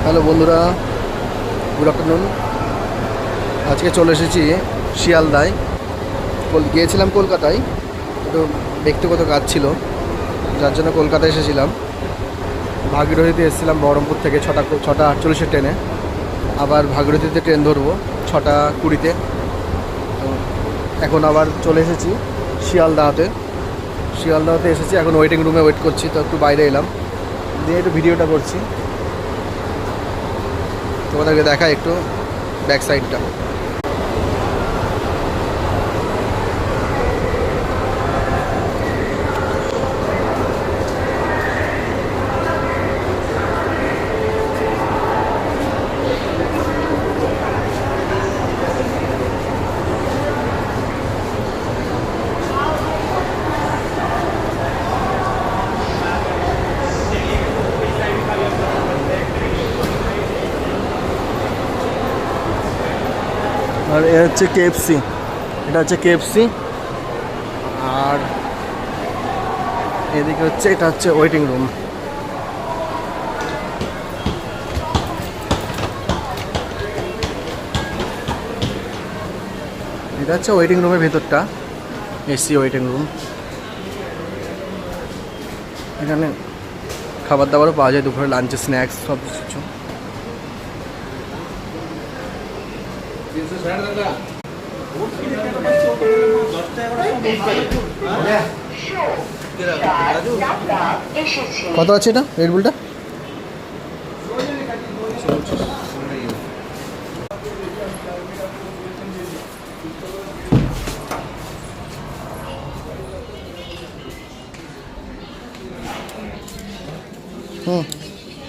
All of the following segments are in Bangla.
হ্যালো বন্ধুরা, গুড আফটারনুন। আজকে চলে এসেছি শিয়ালদায়। গিয়েছিলাম কলকাতায়, একটু ব্যক্তিগত কাজ ছিল, যার জন্য কলকাতায় এসেছিলাম। ভাগীরথীতে এসেছিলাম বহরমপুর থেকে 6:48 ট্রেনে। আবার ভাগীরথীতে ট্রেন ধরবো 6:20-তে। তো এখন আবার চলে এসেছি শিয়ালদাহতে এসেছি। এখন ওয়েটিং রুমে ওয়েট করছি, তো একটু বাইরে এলাম, দিয়ে একটু ভিডিওটা করছি। তোমাদেরকে দেখায় একটু ব্যাক সাইডটা। আর এ হচ্ছে কেএফসি, এটা হচ্ছে কেএফসি। আর এদিকে হচ্ছে, এটা হচ্ছে ওয়েটিং রুম। এটা হচ্ছে ওয়েটিং রুমের ভেতরটা, এসি ওয়েটিং রুম। এখানে খাবার দাবারও পাওয়া যায়, দুপুরে লাঞ্চে স্ন্যাক্স সব কিছু। কত আছে এটা রেড বুলটা?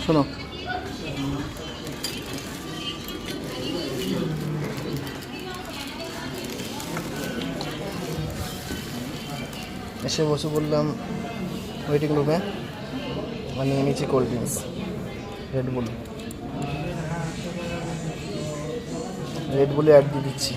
শোনো, এসে বসে বললাম ওয়েটিং রুমে, নিয়ে নিয়েছি কোল্ড ড্রিঙ্কস, রেড বুলে অ্যাড দিয়ে দিচ্ছি।